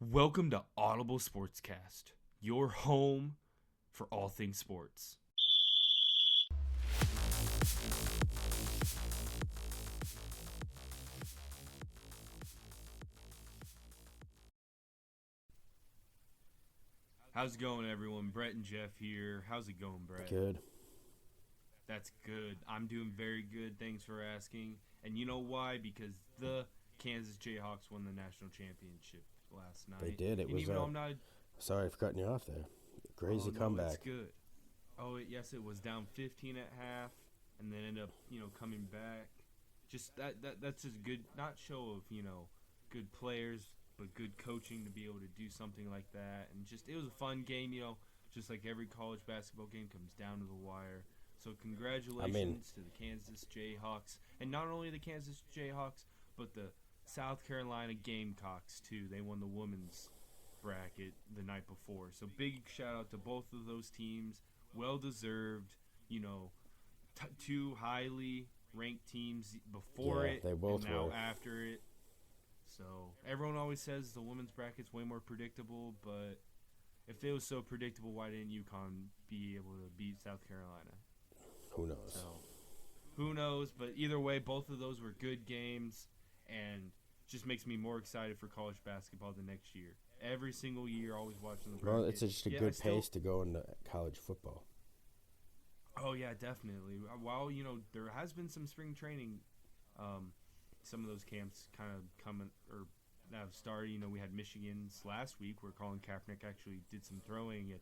Welcome to Audible Sportscast, your home for all things sports. How's it going, everyone? Brett and Jeff here. How's it going, Brett? Good. That's good. I'm doing very good. Thanks for asking. And you know why? Because the Kansas Jayhawks won the national championship last night. They did. It and was. even though I'm not, Sorry for cutting you off there. Crazy no, comeback. it's good. Yes, it was down 15 at half, and then ended up, coming back. Just that's just good. Not show of good players, but good coaching to be able to do something like that. And just it was a fun game. Just like every college basketball game comes down to the wire. So congratulations to the Kansas Jayhawks, and not only the Kansas Jayhawks, but the South Carolina Gamecocks too. They won the women's bracket the night before. So big shout out to both of those teams. Well deserved. Two highly ranked teams before it, they both and now were. after it. So everyone always says the women's bracket's way more predictable, but if it was so predictable, why didn't UConn be able to beat South Carolina? Who knows? So who knows? But either way, both of those were good games, and just makes me more excited for college basketball the next year. Every single year, always watching the bracket. Well, it's just a good pace to go into college football. Oh yeah, definitely. While there has been some spring training, some of those camps kind of coming or have started. We had Michigan's last week where Colin Kaepernick actually did some throwing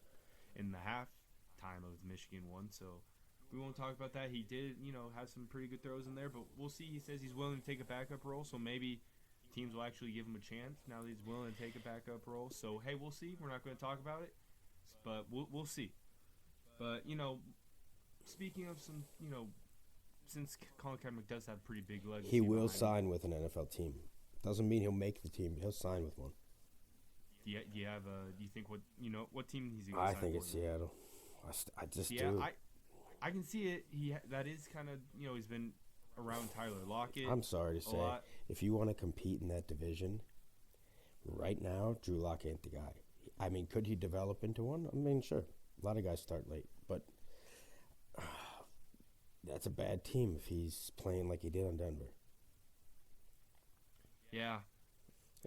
in the halftime of Michigan one. So we won't talk about that. He did, have some pretty good throws in there, but we'll see. He says he's willing to take a backup role, so maybe teams will actually give him a chance now that he's willing to take a backup role. So hey, we'll see. We're not going to talk about it, but we'll see. But speaking of some, since Colin Kaepernick does have pretty big legacy, He will sign with an NFL team. Doesn't mean he'll make the team, but he'll sign with one. Do you have do you think what team he's going to I sign think for? it's Seattle. I just Yeah, do. I can see it. That is kind of he's been around Tyler Lockett. I'm sorry to say, lot. if you want to compete in that division, right now, Drew Lock ain't the guy. I mean, could he develop into one? I mean, sure. A lot of guys start late, but that's a bad team if he's playing like he did on Denver. Yeah,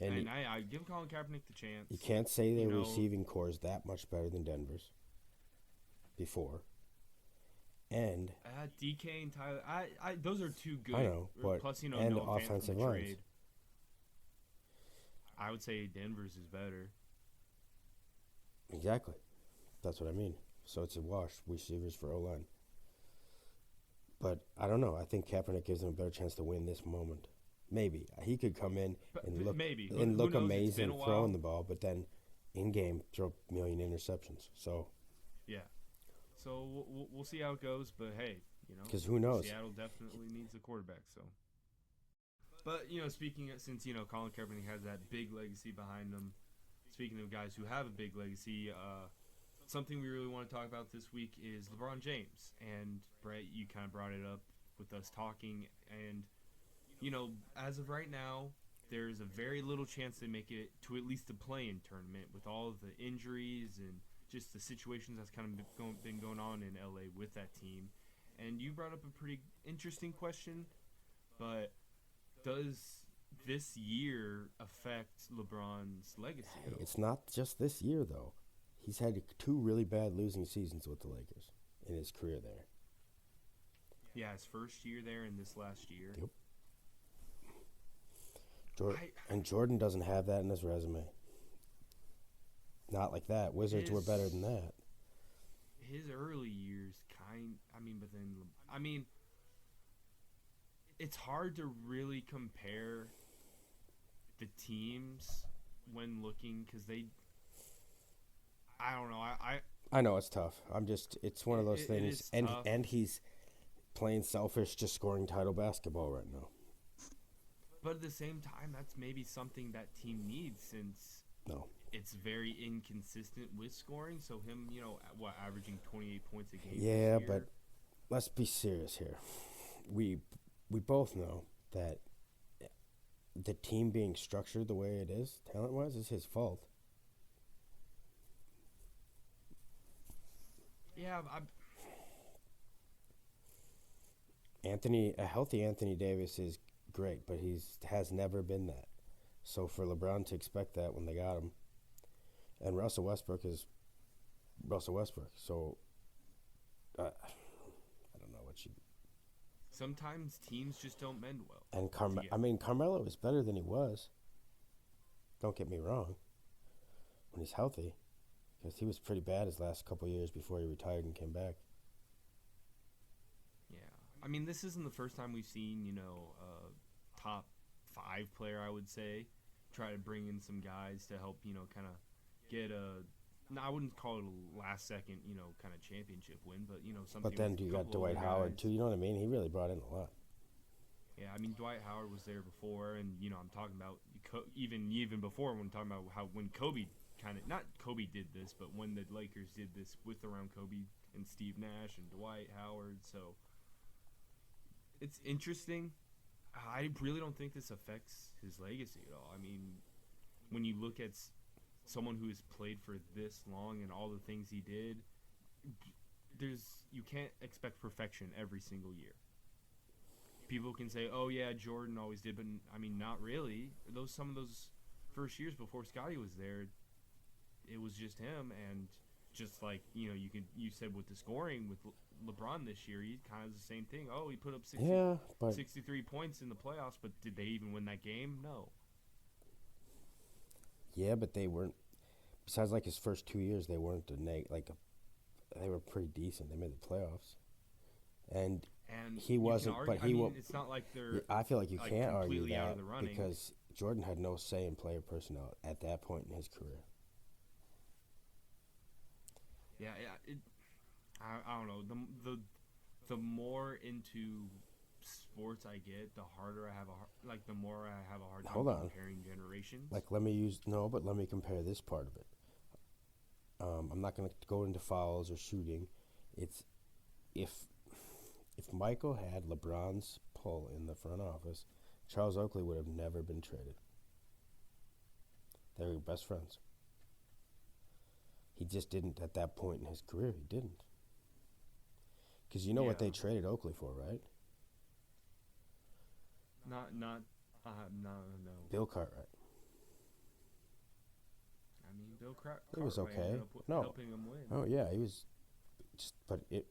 and I give Colin Kaepernick the chance. You can't say their receiving core is that much better than Denver's before. And DK and Tyler, those are two good. I know, but plus and Noah Fant offensive from the lines. trade. I would say Denver's is better. Exactly. That's what I mean. So it's a wash. Receivers for O-line. But I don't know. I think Kaepernick gives them a better chance to win this moment. Maybe. He could come in and look Who knows? amazing throwing the ball, but then in-game throw a million interceptions. So yeah. So we'll see how it goes. But hey, because who knows? Seattle definitely needs a quarterback. So. But, speaking of, since, Colin Kaepernick has that big legacy behind him, speaking of guys who have a big legacy, something we really want to talk about this week is LeBron James. And, Brett, you kind of brought it up with us talking. And, as of right now, there's a very little chance they make it to at least the play-in tournament with all of the injuries and just the situations that's kind of been going on in LA with that team. And you brought up a pretty interesting question, but does this year affect LeBron's legacy? Hey, it's not just this year, though. He's had 2 really bad losing seasons with the Lakers in his career there. Yeah, his first year there and this last year. Yep. And Jordan doesn't have that in his resume. Not like that. Wizards were better than that. His early years, it's hard to really compare the teams when looking because I don't know. I know it's tough. It's one of those things. And he's playing selfish, just scoring title basketball right now. But at the same time, that's maybe something that team needs since it's very inconsistent with scoring. So him, averaging 28 points a game. Yeah, but let's be serious here. We both know that the team being structured the way it is, talent-wise, is his fault. Yeah, A healthy Anthony Davis is great, but has never been that. So for LeBron to expect that when they got him, and Russell Westbrook is Russell Westbrook, so I don't know what you. Sometimes teams just don't mend well. And Carmelo is better than he was. Don't get me wrong. When he's healthy, because he was pretty bad his last couple years before he retired and came back. Yeah, I mean, this isn't the first time we've seen top 5 player, I would say, try to bring in some guys to help kind of get a. No, I wouldn't call it a last second kind of championship win, but something. But then you got Dwight Howard too. You know what I mean? He really brought in a lot. Yeah, I mean Dwight Howard was there before, and I'm talking about even before when talking about how when Kobe not Kobe did this, but when the Lakers did this with around Kobe and Steve Nash and Dwight Howard. So it's interesting. I really don't think this affects his legacy at all. I mean, when you look at someone who has played for this long and all the things he did, you can't expect perfection every single year. People can say, "Oh yeah, Jordan always did," but I mean, not really. Some of those first years before Scottie was there, it was just him, and just like you said with the scoring with LeBron this year, he kind of the same thing. Oh, he put up 63 points in the playoffs, but did they even win that game? No. Yeah, but they weren't. Besides, like his first 2 years, they weren't they were pretty decent. They made the playoffs, and he wasn't. But he was. It's not like they're. I feel like you can't argue out of that the running because Jordan had no say in player personnel at that point in his career. Yeah. I don't know. The more into sports I get, the harder I have the more I have a hard time comparing generations. Like let me compare this part of it. I'm not going to go into fouls or shooting. It's if Michael had LeBron's pull in the front office, Charles Oakley would have never been traded. They were best friends. He just didn't at that point in his career. He didn't. Because what they traded Oakley for, right? No. Bill Cartwright. I mean, Bill Cartwright. It was okay. Helping him win. Oh yeah, he was.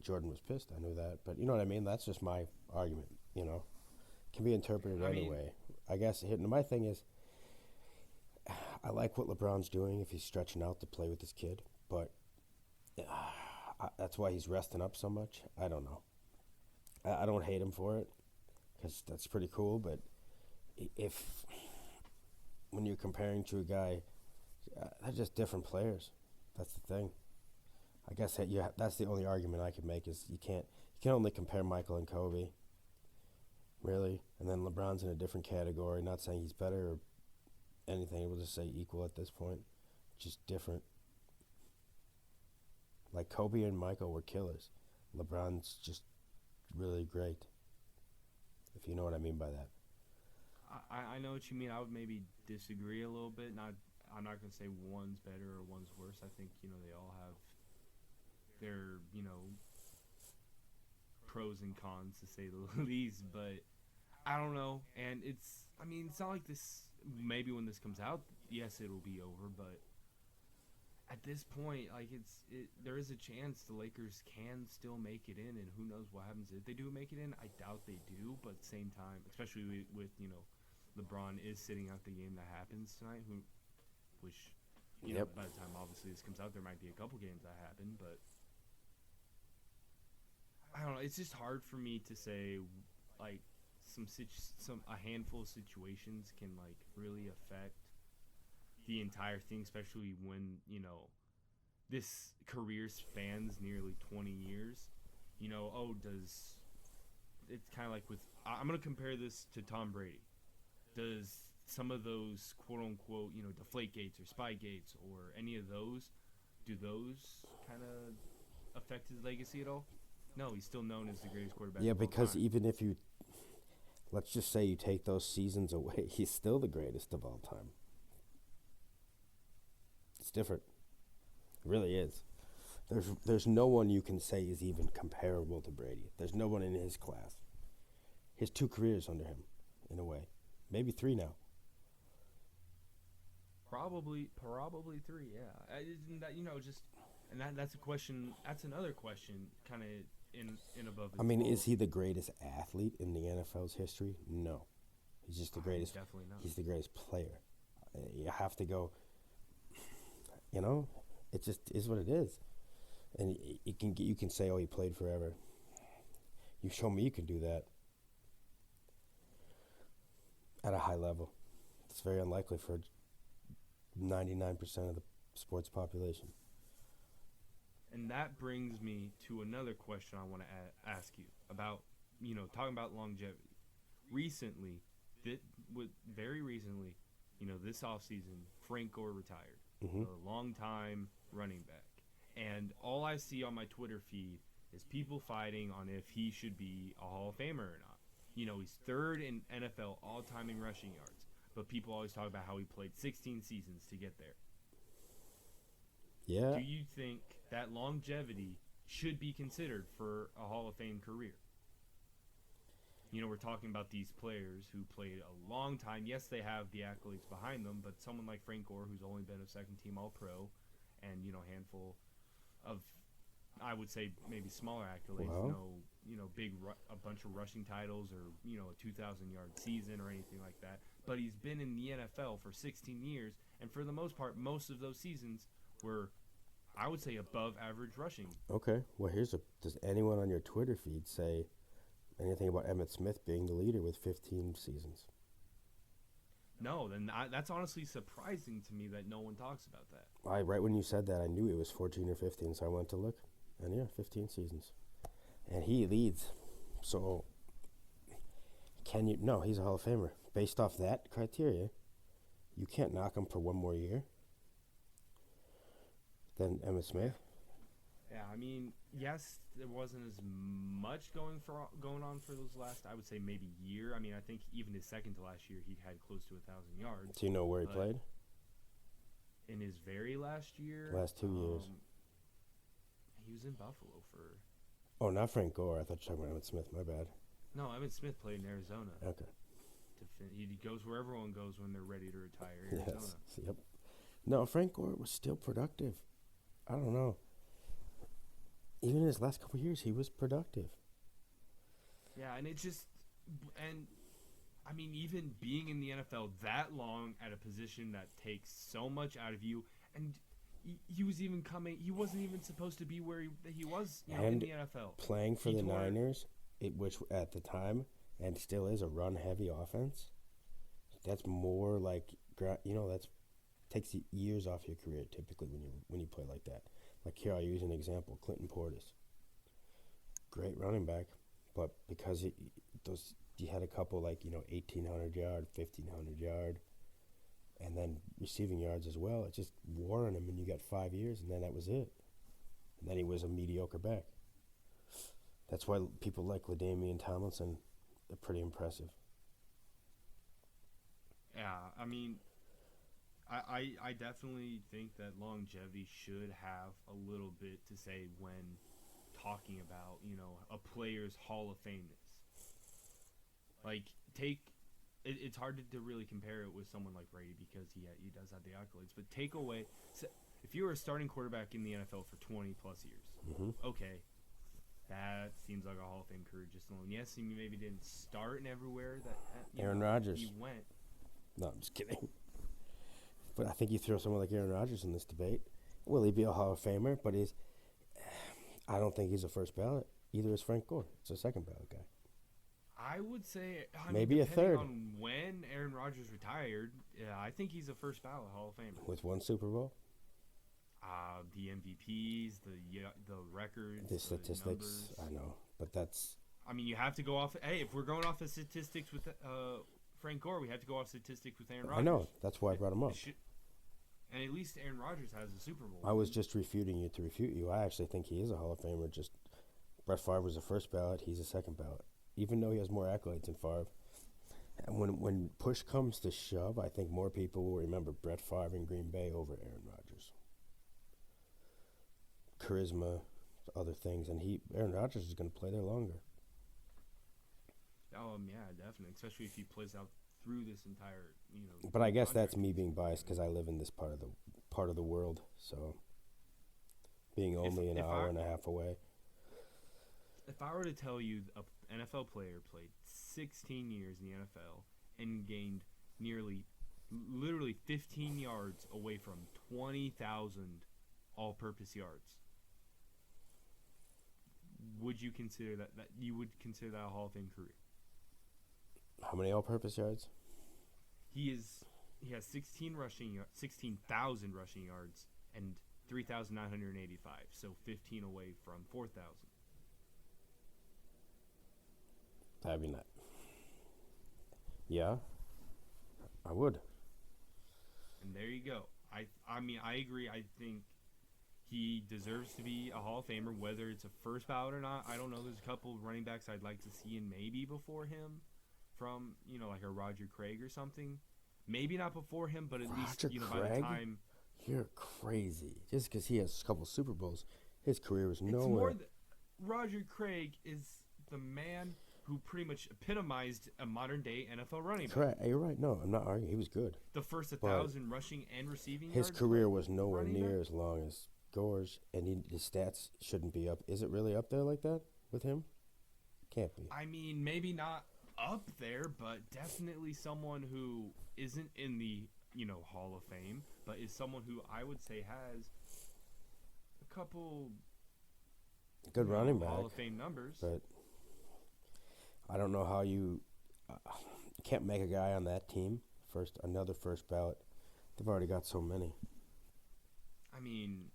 Jordan was pissed. I knew that, but you know what I mean. That's just my argument. Can be interpreted anyway. I guess my thing is, I like what LeBron's doing if he's stretching out to play with his kid, but that's why he's resting up so much. I don't know. I don't hate him for it because that's pretty cool, but when you're comparing to a guy, they're just different players. That's the thing. I guess that's the only argument I can make is you can only compare Michael and Kobe, really, and then LeBron's in a different category. Not saying he's better or anything. We'll just say equal at this point, just different. Like Kobe and Michael were killers. LeBron's just really great. If you know what I mean by that. I know what you mean. I would maybe disagree a little bit. I'm not going to say one's better or one's worse. I think, they all have their, pros and cons, to say the least. But I don't know. And it's not like this, maybe when this comes out, yes, it'll be over. But at this point, there is a chance the Lakers can still make it in. And who knows what happens if they do make it in. I doubt they do. But at the same time, especially with LeBron is sitting out the game that happens tonight, which by the time obviously this comes out, there might be a couple games that happen, but I don't know. It's just hard for me to say, like a handful of situations can really affect the entire thing, especially when this career spans nearly 20 years. It's kind of like with I'm gonna compare this to Tom Brady. Does some of those quote-unquote, deflate gates or spy gates or any of those, do those kind of affect his legacy at all? No, he's still known as the greatest quarterback of all because time. even if you, let's just say you take those seasons away, he's still the greatest of all time. It's different. It really is. There's no one you can say is even comparable to Brady. There's no one in his class. He has 2 careers under him, in a way. Maybe 3 now. Probably 3, yeah. Isn't that, and that's a question, that's another question kind of in above. I mean, is he the greatest athlete in the NFL's history? No. He's just the greatest. Definitely not. He's the greatest player. You have to go, it just is what it is. And you can say, oh, he played forever. You show me you can do that at a high level. It's very unlikely for 99% of the sports population. And that brings me to another question I want to ask you about, talking about longevity. Recently, very recently, this offseason, Frank Gore retired, a long-time running back. And all I see on my Twitter feed is people fighting on if he should be a Hall of Famer or not. He's 3rd in NFL all-time in rushing yards, but people always talk about how he played 16 seasons to get there. Yeah. Do you think that longevity should be considered for a Hall of Fame career? We're talking about these players who played a long time. Yes, they have the accolades behind them, but someone like Frank Gore, who's only been a second-team All-Pro, and, a handful of, I would say, maybe smaller accolades, a bunch of rushing titles or, a 2,000-yard season or anything like that. But he's been in the NFL for 16 years, and for the most part, most of those seasons were, I would say, above average rushing. Okay. Well, does anyone on your Twitter feed say anything about Emmitt Smith being the leader with 15 seasons? No, then that's honestly surprising to me that no one talks about that. Right when you said that, I knew it was 14 or 15, so I went to look. And yeah, 15 seasons. And he leads. So, no, he's a Hall of Famer. Based off that criteria, you can't knock him for one more year than Emmitt Smith. Yeah, I mean, yes, there wasn't as much going on for those last, I would say, maybe year. I mean, I think even his second to last year, he had close to 1,000 yards. Do you know where he played? In his very last year? Last 2 years. He was in Buffalo for... Oh, not Frank Gore. I thought you were talking about Emmitt Smith. My bad. No, Emmitt Smith played in Arizona. Okay. He goes where everyone goes when they're ready to retire, Arizona. Yes. Yep. No, Frank Gore was still productive. I don't know. Even in his last couple of years, he was productive. Yeah, and I mean, even being in the NFL that long at a position that takes so much out of you, and he wasn't even supposed to be where he was in the NFL. Playing for the Niners, which at the time, and still is, a run-heavy offense, that's more like, that's takes years off your career typically when you play like that. Like here, I'll use an example: Clinton Portis, great running back, but because he had a couple 1,800 yard, 1,500 yard, and then receiving yards as well. It just wore on him, and you got 5 years, and then that was it. And then he was a mediocre back. That's why people like LaDainian Tomlinson are pretty impressive. Yeah, I mean, I definitely think that longevity should have a little bit to say when talking about, a player's Hall of Fameness. Like, it's hard to really compare it with someone like Brady because he does have the accolades. But take away, if you were a starting quarterback in the NFL for 20-plus years, okay, that seems like a Hall of Fame career just alone. Yes, he maybe didn't start in everywhere that Aaron Rodgers. He went. No, I'm just kidding. But I think you throw someone like Aaron Rodgers in this debate. Will he be a Hall of Famer? But I don't think he's a first ballot. Either is Frank Gore. It's a second ballot guy. I would say maybe a third. On when Aaron Rodgers retired, I think he's a first ballot Hall of Famer. With one Super Bowl? The MVPs, the records, the statistics. I know, but that's. I mean, you have to go off. Hey, if we're going off of statistics with Frank Gore, we have to go off statistics with Aaron Rodgers. I know. That's why I brought him up. And at least Aaron Rodgers has a Super Bowl. I was just refuting you to refute you. I actually think he is a Hall of Famer. Just Brett Favre was the first ballot. He's a second ballot. Even though he has more accolades than Favre, And when push comes to shove, I think more people will remember Brett Favre in Green Bay over Aaron Rodgers. Charisma, other things, and Aaron Rodgers is going to play there longer. Yeah, definitely, especially if he plays out through this entire, But I guess that's me being biased because I live in this part of the world, so being only an hour and a half away. If I were to tell you an NFL player played 16 years in the NFL and gained literally 15 yards away from 20,000 all-purpose yards, would you consider that you would consider that a Hall of Fame career? How many all-purpose yards? He has 16,000 rushing yards and 3,985, so 15 away from 4,000. That'd be nice. Yeah, I would. And there you go. I mean, I agree. I think he deserves to be a Hall of Famer, whether it's a first ballot or not. I don't know. There's a couple of running backs I'd like to see in maybe before him from, like a Roger Craig or something. Maybe not before him, but at least, by the time. You're crazy. Just because he has a couple Super Bowls, his career was nowhere. It's more Roger Craig is the man who pretty much epitomized a modern-day NFL running back. Correct. You're right. No, I'm not arguing. He was good. The first 1,000 rushing and receiving yards. His career was nowhere near back? As long as Gore's, and his stats shouldn't be up. Is it really up there like that with him? Can't be. I mean, maybe not up there, but definitely someone who isn't in the, Hall of Fame, but is someone who I would say has a couple good running back Hall of Fame numbers. But I don't know how you can't make a guy on that team another first ballot. They've already got so many. I mean,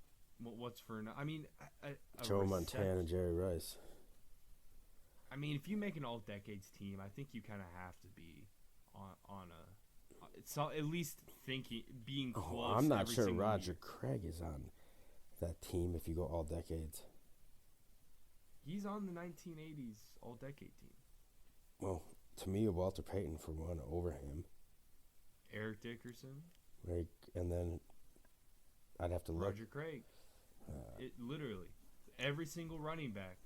what's for? I mean, Joe Montana, Jerry Rice. I mean, if you make an all-decades team, I think you kind of have to be on a. It's at least being close. I'm not sure Roger Craig is on that team if you go all decades. He's on the 1980s all-decade team. Well, to me, Walter Payton for one over him. Eric Dickerson. Right, and then I'd have to look. Roger Craig. Literally, every single running back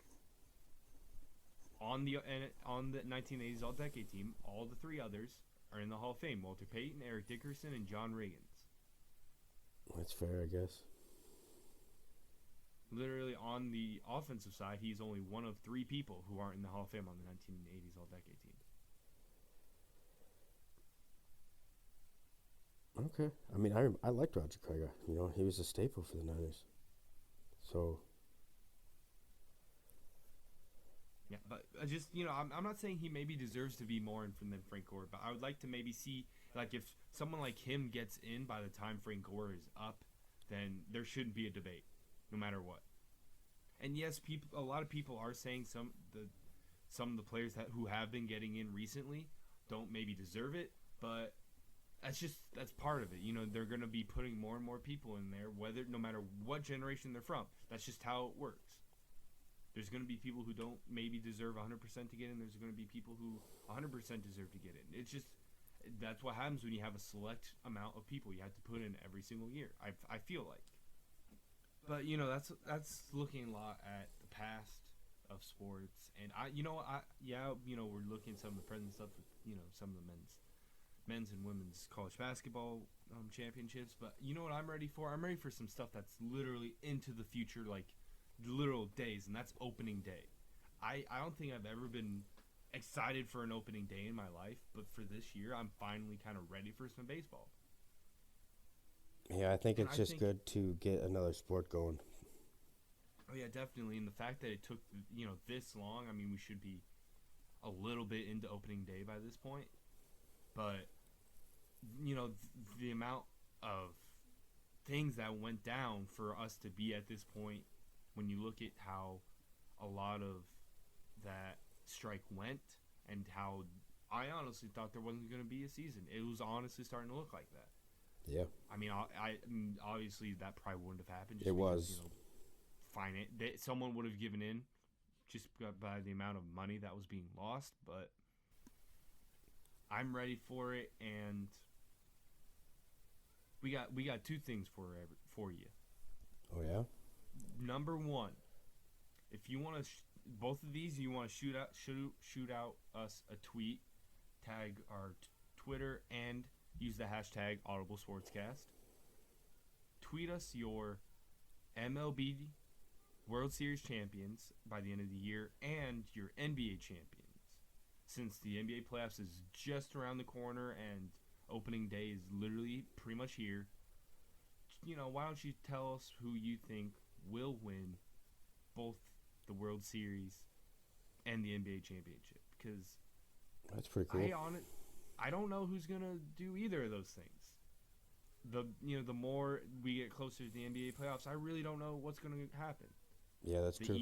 on the 1980s all-decade team, all the three others are in the Hall of Fame. Walter Payton, Eric Dickerson, and John Riggins. That's fair, I guess. Literally, on the offensive side, he's only one of three people who aren't in the Hall of Fame on the 1980s all-decade team. Okay. I mean, I liked Roger Craig. He was a staple for the Niners. So. Yeah, but just, I'm not saying he maybe deserves to be more than Frank Gore, but I would like to maybe see, if someone like him gets in by the time Frank Gore is up, then there shouldn't be a debate, no matter what. And yes, a lot of people are saying some of the players who have been getting in recently don't maybe deserve it, but that's part of it. They're going to be putting more and more people in there, no matter what generation they're from. That's just how it works. There's going to be people who don't maybe deserve 100% to get in. There's going to be people who 100% deserve to get in. It's just that's what happens when you have a select amount of people you have to put in every single year. I feel like. But that's looking a lot at the past of sports, and we're looking at some of the present stuff with some of the men's and women's college basketball championships. But you know what I'm ready for? I'm ready for some stuff that's literally into the future, like literal days, and that's opening day. I don't think I've ever been excited for an opening day in my life, but for this year, I'm finally kind of ready for some baseball. Yeah, I think it's just good to get another sport going. Oh yeah, definitely. And the fact that it took this long, I mean, we should be a little bit into opening day by this point. But the amount of things that went down for us to be at this point, when you look at how a lot of that strike went and how I honestly thought there wasn't going to be a season. It was honestly starting to look like that. Yeah. I mean, obviously that probably wouldn't have happened. It was. Someone would have given in just by the amount of money that was being lost. But I'm ready for it, and we got two things for you. Oh yeah. Number one, if you want to, both of these, you want to shoot out us a tweet, tag our Twitter, and use the hashtag Audible Sportscast. Tweet us your MLB World Series champions by the end of the year and your NBA champions. Since the NBA playoffs is just around the corner and opening day is literally pretty much here, why don't you tell us who you think will win both the World Series and the NBA championship? Because that's pretty cool. I don't know who's gonna do either of those things. The more we get closer to the NBA playoffs, I really don't know what's gonna happen. Yeah, that's true.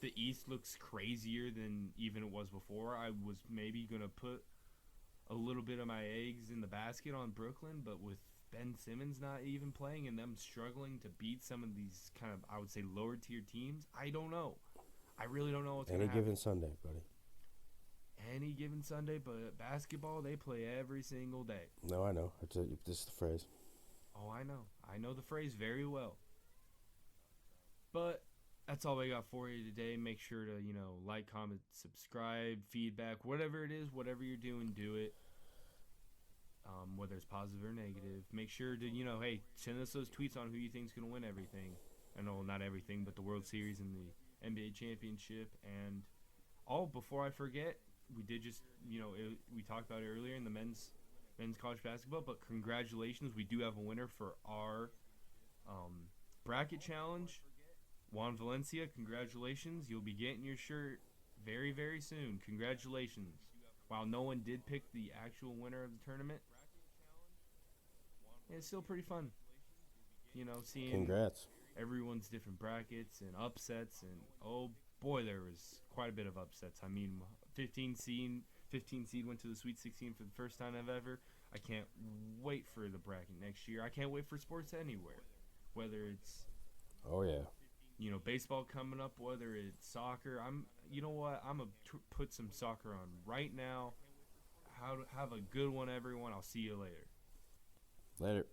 The East looks crazier than even it was before. I was maybe gonna put a little bit of my eggs in the basket on Brooklyn, but with Ben Simmons not even playing and them struggling to beat some of these kind of, I would say, lower tier teams, I don't know. I really don't know what's going to happen. Any given Sunday, buddy. Any given Sunday, but basketball, they play every single day. No, I know. This is the phrase. Oh, I know. I know the phrase very well. But that's all I got for you today. Make sure to, like, comment, subscribe, feedback, whatever it is, whatever you're doing, do it. Whether it's positive or negative. Make sure to, hey, send us those tweets on who you think is going to win everything. I know not everything, but the World Series and the NBA Championship. And, before I forget, we did just, we talked about it earlier in the men's college basketball, but congratulations. We do have a winner for our bracket challenge. Juan Valencia, congratulations. You'll be getting your shirt very, very soon. Congratulations. While no one did pick the actual winner of the tournament, it's still pretty fun. Seeing Congrats. Everyone's different brackets and upsets. And, oh, boy, there was quite a bit of upsets. I mean, 15 seed went to the Sweet 16 for the first time ever. I can't wait for the bracket next year. I can't wait for sports anywhere. Whether it's... Oh, yeah. Baseball coming up, whether it's soccer. You know what? I'm going to put some soccer on right now. Have a good one, everyone. I'll see you later. Later.